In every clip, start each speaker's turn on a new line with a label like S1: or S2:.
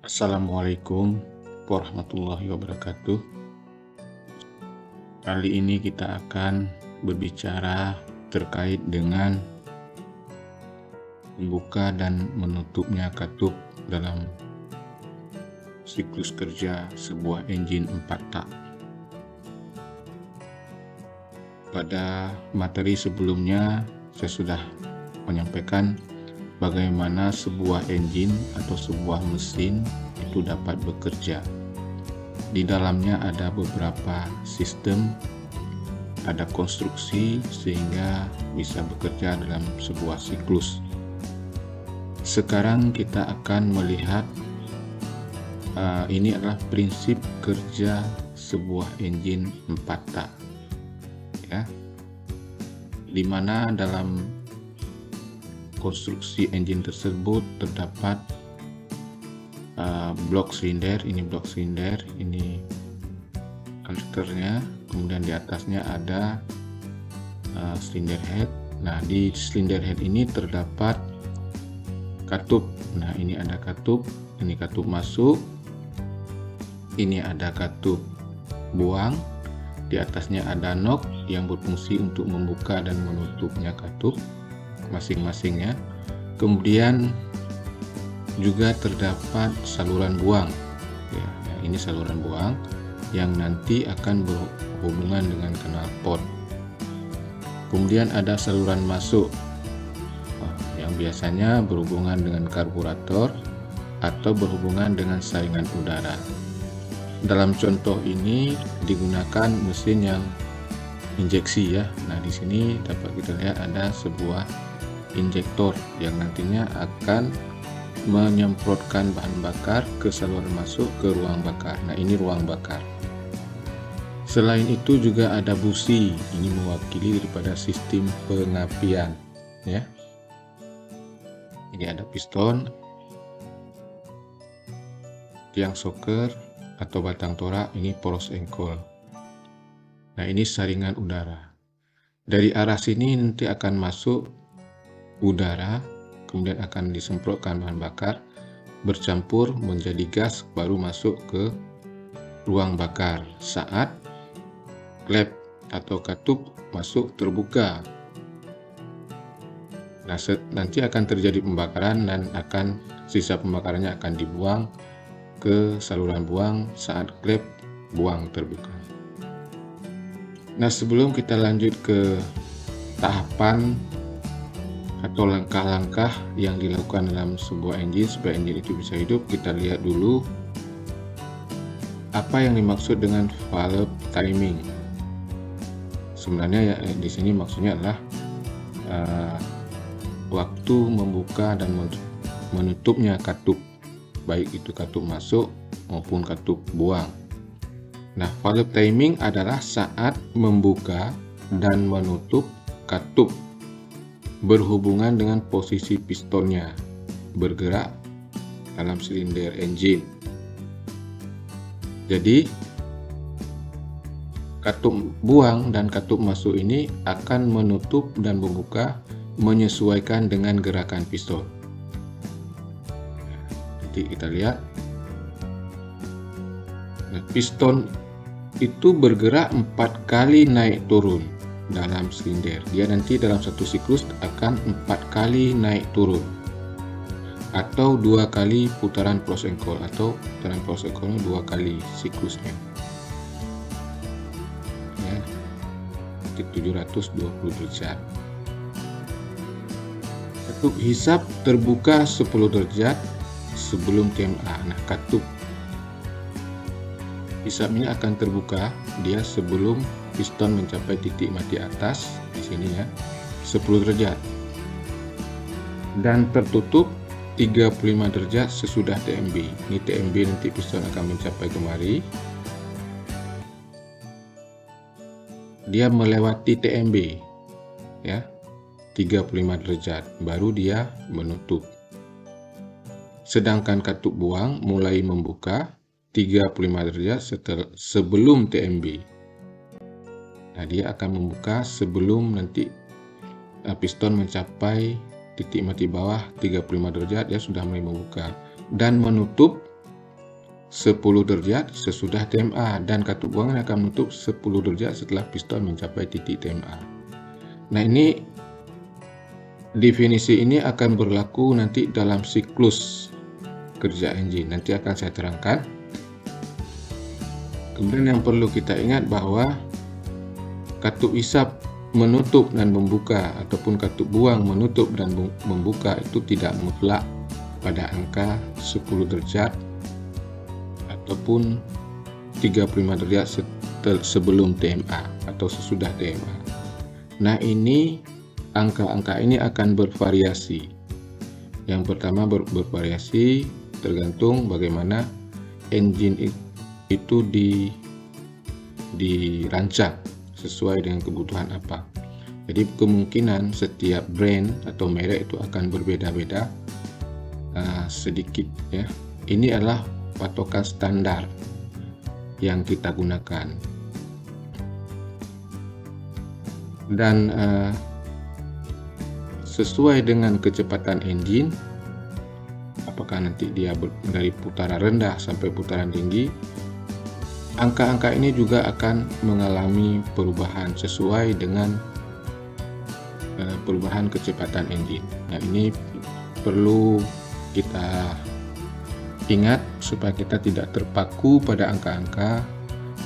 S1: Assalamualaikum warahmatullahi wabarakatuh. Kali ini kita akan berbicara terkait dengan membuka dan menutupnya katup dalam siklus kerja sebuah engine 4 tak. Pada materi sebelumnya saya sudah menyampaikan bagaimana sebuah engine atau sebuah mesin itu dapat bekerja. Di dalamnya ada beberapa sistem, ada konstruksi sehingga bisa bekerja dalam sebuah siklus. Sekarang kita akan melihat ini adalah prinsip kerja sebuah engine 4 tak, ya, dimana dalam konstruksi engine tersebut terdapat blok silinder. Ini blok silinder, ini konektornya, kemudian di atasnya ada silinder head. Nah, di silinder head ini terdapat katup. Nah, ini ada katup, ini katup masuk, ini ada katup buang, di atasnya ada nok yang berfungsi untuk membuka dan menutupnya katup masing-masingnya. Kemudian juga terdapat saluran buang, ya, ini saluran buang yang nanti akan berhubungan dengan knalpot. Kemudian ada saluran masuk yang biasanya berhubungan dengan karburator atau berhubungan dengan saringan udara. Dalam contoh ini digunakan mesin yang injeksi, ya. Nah, di sini dapat kita lihat ada sebuah injektor yang nantinya akan menyemprotkan bahan bakar ke saluran masuk ke ruang bakar. Nah, ini ruang bakar. Selain itu juga ada busi, ini mewakili daripada sistem pengapian, ya. Ini ada piston, tiang soker atau batang torak, ini poros engkol. Nah, ini saringan udara. Dari arah sini nanti akan masuk udara, kemudian akan disemprotkan bahan bakar, bercampur menjadi gas, baru masuk ke ruang bakar saat klep atau katup masuk terbuka. Nah, nanti akan terjadi pembakaran dan sisa pembakarannya akan dibuang ke saluran buang saat klep buang terbuka. Nah, sebelum kita lanjut ke tahapan atau langkah-langkah yang dilakukan dalam sebuah engine supaya engine itu bisa hidup, kita lihat dulu apa yang dimaksud dengan valve timing. Sebenarnya ya, di sini maksudnya adalah waktu membuka dan menutupnya katup, baik itu katup masuk maupun katup buang. Nah, valve timing adalah saat membuka dan menutup katup berhubungan dengan posisi pistonnya bergerak dalam silinder engine. Jadi katup buang dan katup masuk ini akan menutup dan membuka menyesuaikan dengan gerakan piston. Nanti kita lihat. Nah, piston itu bergerak 4 kali naik turun dalam silinder. Dia nanti dalam satu siklus akan 4 kali naik turun atau 2 kali putaran poros engkol, atau putaran poros engkolnya 2 kali siklusnya, ya, 720 derajat. Katup hisap terbuka 10 derajat sebelum TMA. Nah, katup hisap ini akan terbuka dia sebelum piston mencapai titik mati atas di sini, ya, 10 derajat, dan tertutup 35 derajat sesudah TMB. Ini TMB, nanti piston akan mencapai kemari, dia melewati TMB, ya, 35 derajat, baru dia menutup. Sedangkan katup buang mulai membuka 35 derajat sebelum TMB. Nah, dia akan membuka sebelum nanti piston mencapai titik mati bawah 35 derajat, dia sudah mulai membuka, dan menutup 10 derajat sesudah TMA, dan katup buangan akan menutup 10 derajat setelah piston mencapai titik TMA. Nah, ini definisi ini akan berlaku nanti dalam siklus kerja engine. Nanti akan saya terangkan. Kemudian yang perlu kita ingat bahwa katup isap menutup dan membuka ataupun katup buang menutup dan membuka itu tidak mutlak pada angka 10 derajat ataupun 35 derajat sebelum TMA atau sesudah TMA. Nah, ini angka-angka ini akan bervariasi. Yang pertama bervariasi tergantung bagaimana engine itu dirancang sesuai dengan kebutuhan apa. Jadi kemungkinan setiap brand atau merek itu akan berbeda-beda sedikit ya. Ini adalah patokan standar yang kita gunakan. Dan sesuai dengan kecepatan engine, apakah nanti dia dari putaran rendah sampai putaran tinggi, angka-angka ini juga akan mengalami perubahan sesuai dengan perubahan kecepatan engine. Nah, ini perlu kita ingat supaya kita tidak terpaku pada angka-angka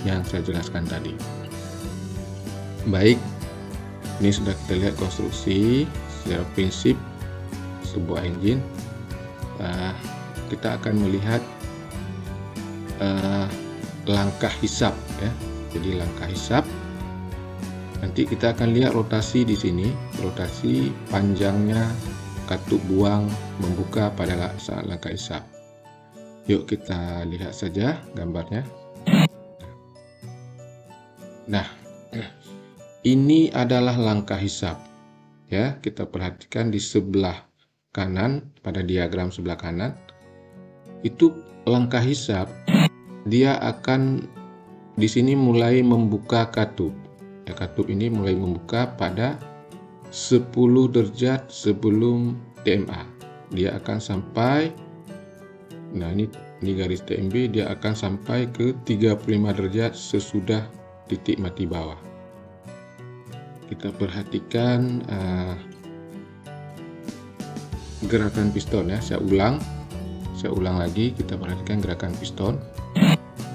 S1: yang saya jelaskan tadi. Baik, ini sudah kita lihat konstruksi secara prinsip sebuah engine. Kita akan melihat langkah hisap ya. Jadi langkah hisap, nanti kita akan lihat rotasi di sini, rotasi panjangnya katup buang membuka pada saat langkah hisap. Yuk kita lihat saja gambarnya. Nah, ini adalah langkah hisap ya. Kita perhatikan di sebelah kanan, pada diagram sebelah kanan itu langkah hisap. Dia akan di sini mulai membuka katup. Ya, katup ini mulai membuka pada 10 derajat sebelum TMA. Dia akan sampai, nah ini garis TMB, dia akan sampai ke 35 derajat sesudah titik mati bawah. Kita perhatikan gerakan piston ya. Saya ulang lagi, kita perhatikan gerakan piston.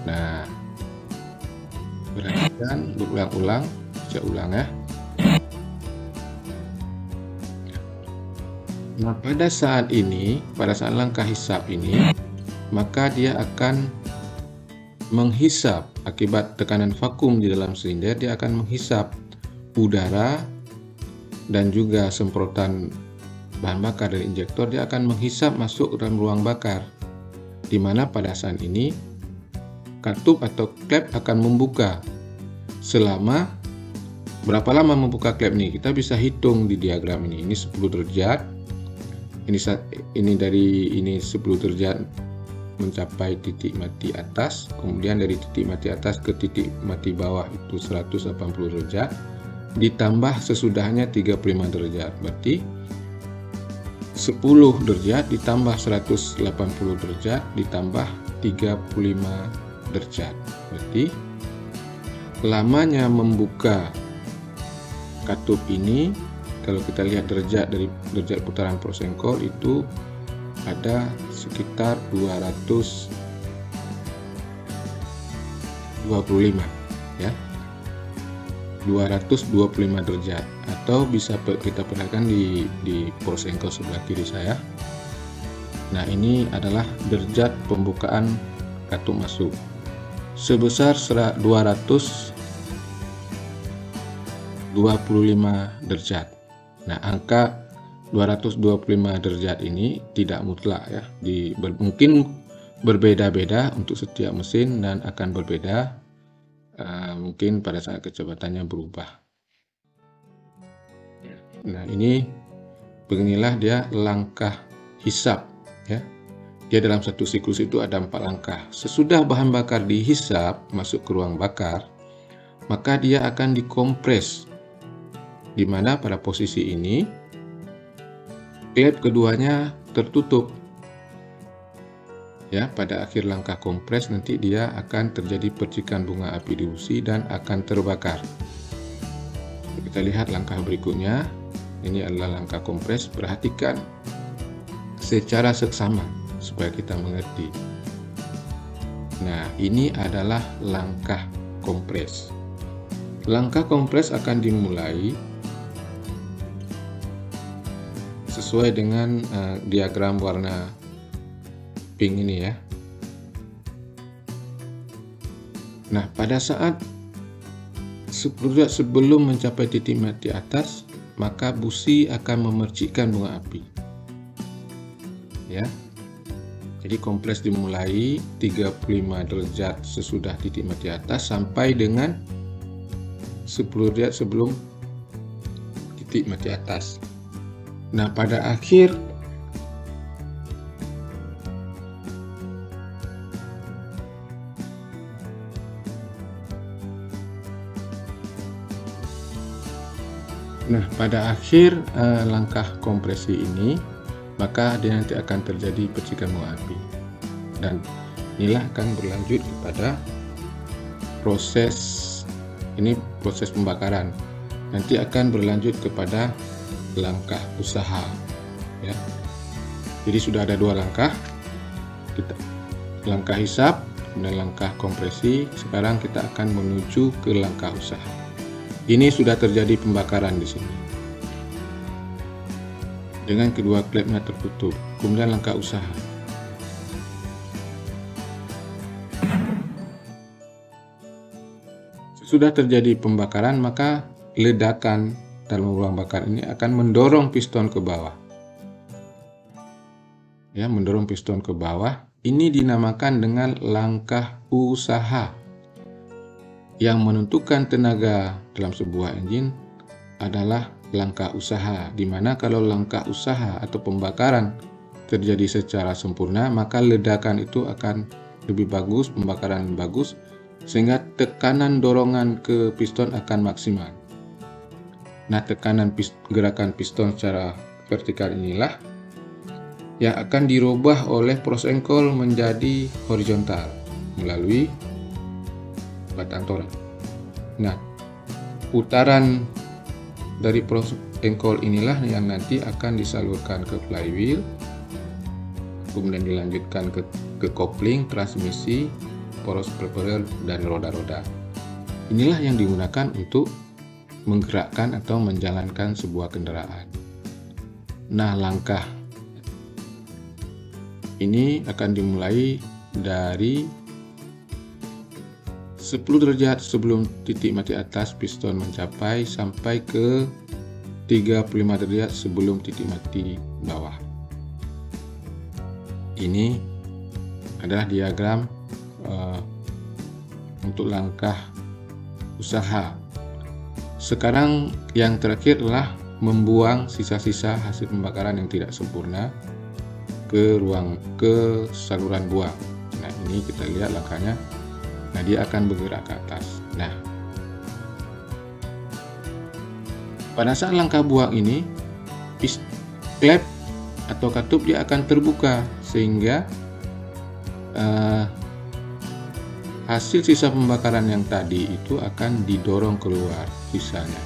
S1: Nah, perhatikan berulang-ulang, saya ulang ya. Nah, pada saat ini, pada saat langkah hisap ini, maka dia akan menghisap akibat tekanan vakum di dalam silinder. Dia akan menghisap udara dan juga semprotan bahan bakar dari injektor. Dia akan menghisap masuk dalam ruang bakar, di mana pada saat ini katup atau klep akan membuka. Selama berapa lama membuka klep ini? Kita bisa hitung di diagram ini. Ini 10 derajat. Ini dari 10 derajat mencapai titik mati atas. Kemudian dari titik mati atas ke titik mati bawah itu 180 derajat. Ditambah sesudahnya 35 derajat. Berarti 10 derajat ditambah 180 derajat ditambah 35 derajat. Berarti lamanya membuka katup ini, kalau kita lihat derajat dari derajat putaran Porsengkol itu ada sekitar 225 ya. 225 derajat, atau bisa kita perhatikan di Porsengkol sebelah kiri saya. Nah, ini adalah derajat pembukaan katup masuk sebesar 225 derajat. Nah, angka 225 derajat ini tidak mutlak ya. Mungkin berbeda-beda untuk setiap mesin dan akan berbeda mungkin pada saat kecepatannya berubah. Nah, beginilah dia langkah hisap ya. Dia dalam satu siklus itu ada 4 langkah. Sesudah bahan bakar dihisap masuk ke ruang bakar, maka dia akan dikompres, di mana pada posisi ini klep keduanya tertutup. Ya, pada akhir langkah kompres nanti dia akan terjadi percikan bunga api di busi dan akan terbakar. Kita lihat langkah berikutnya. Ini adalah langkah kompres. Perhatikan secara seksama supaya kita mengerti. Nah, ini adalah langkah kompres. Langkah kompres akan dimulai sesuai dengan diagram warna pink ini ya. Nah, pada saat sebelum mencapai titik mati atas, maka busi akan memercikkan bunga api. Ya. Jadi kompres dimulai 35 derajat sesudah titik mati atas sampai dengan 10 derajat sebelum titik mati atas. Nah, pada akhir langkah kompresi ini, maka dia nanti akan terjadi percikan bunga api. Dan inilah akan berlanjut kepada proses pembakaran. Nanti akan berlanjut kepada langkah usaha ya. Jadi sudah ada dua langkah. Langkah hisap dan langkah kompresi. Sekarang kita akan menuju ke langkah usaha. Ini sudah terjadi pembakaran di sini dengan kedua klepnya tertutup. Kemudian langkah usaha. Sesudah terjadi pembakaran, maka ledakan dalam lubang bakar ini akan mendorong piston ke bawah. Ya, mendorong piston ke bawah. Ini dinamakan dengan langkah usaha. Yang menentukan tenaga dalam sebuah engine adalah langkah usaha, di mana kalau langkah usaha atau pembakaran terjadi secara sempurna, maka ledakan itu akan lebih bagus, pembakaran bagus, sehingga tekanan dorongan ke piston akan maksimal. Nah, tekanan gerakan piston secara vertikal inilah yang akan dirubah oleh proses engkol menjadi horizontal melalui batang torak. Nah, putaran dari proses engkol inilah yang nanti akan disalurkan ke flywheel, kemudian dilanjutkan ke kopling, transmisi, poros propeller, dan roda-roda. Inilah yang digunakan untuk menggerakkan atau menjalankan sebuah kendaraan. Nah, langkah ini akan dimulai dari 10 derajat sebelum titik mati atas piston mencapai sampai ke 35 derajat sebelum titik mati bawah. Ini adalah diagram untuk langkah usaha. Sekarang yang terakhir adalah membuang sisa-sisa hasil pembakaran yang tidak sempurna ke saluran buang. Nah, ini kita lihat langkahnya. Nah, dia akan bergerak ke atas. Nah, pada saat langkah buang ini, klep atau katup dia akan terbuka sehingga hasil sisa pembakaran yang tadi itu akan didorong keluar sisanya,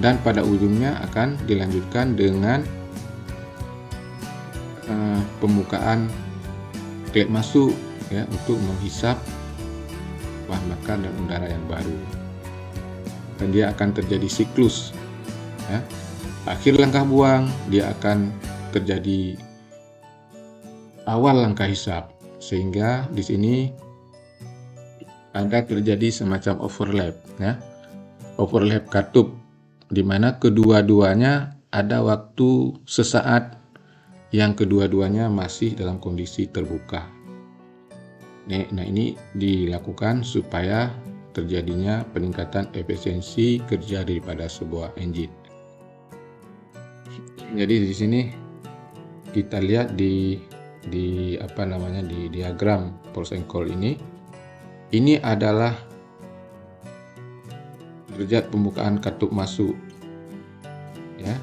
S1: dan pada ujungnya akan dilanjutkan dengan pembukaan klep masuk ya, untuk menghisap bahan bakar dan udara yang baru, dan dia akan terjadi siklus ya. Akhir langkah buang dia akan terjadi awal langkah hisap, sehingga di sini ada terjadi semacam overlap ya, overlap katup, di mana kedua-duanya ada waktu sesaat yang kedua-duanya masih dalam kondisi terbuka. Nah, ini dilakukan supaya terjadinya peningkatan efisiensi kerja daripada sebuah engine. Jadi di sini kita lihat di diagram proses engkol ini adalah derajat pembukaan katup masuk ya.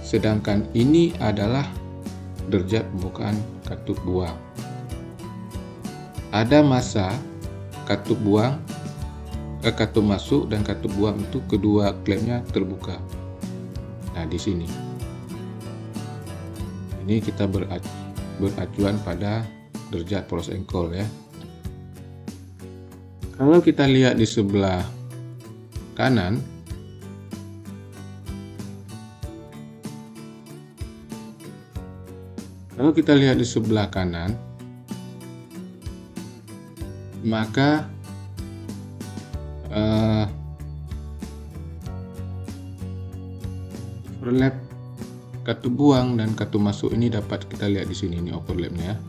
S1: Sedangkan ini adalah derajat pembukaan katup buang. Ada masa katup masuk dan katup buang itu kedua klepnya terbuka. Nah, di sini. Ini kita beracuan pada derajat poros engkol ya. Kalau kita lihat di sebelah kanan, maka overlap katup buang dan katup masuk ini dapat kita lihat di sini, ini overlapnya.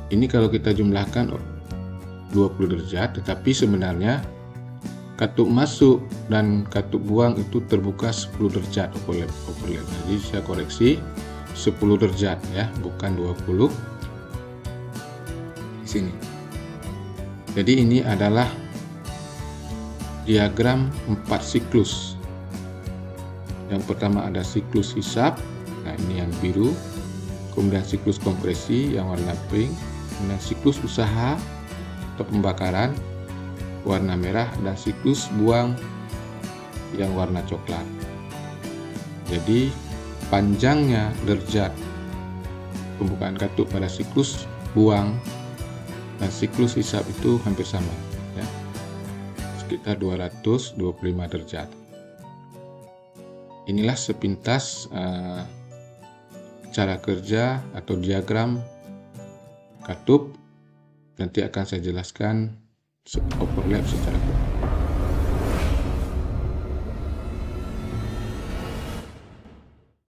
S1: Ini kalau kita jumlahkan 20 derajat, tetapi sebenarnya katup masuk dan katup buang itu terbuka 10 derajat overlap. Jadi saya koreksi 10 derajat ya, bukan 20 di sini. Jadi ini adalah diagram 4 siklus. Yang pertama ada siklus hisap, nah ini yang biru, kemudian siklus kompresi yang warna pink, kemudian siklus usaha atau pembakaran warna merah, dan siklus buang yang warna coklat. Jadi panjangnya derajat pembukaan katup pada siklus buang dan siklus hisap itu hampir sama ya, sekitar 225 derajat. Inilah sepintas cara kerja atau diagram katup. Nanti akan saya jelaskan overlap secara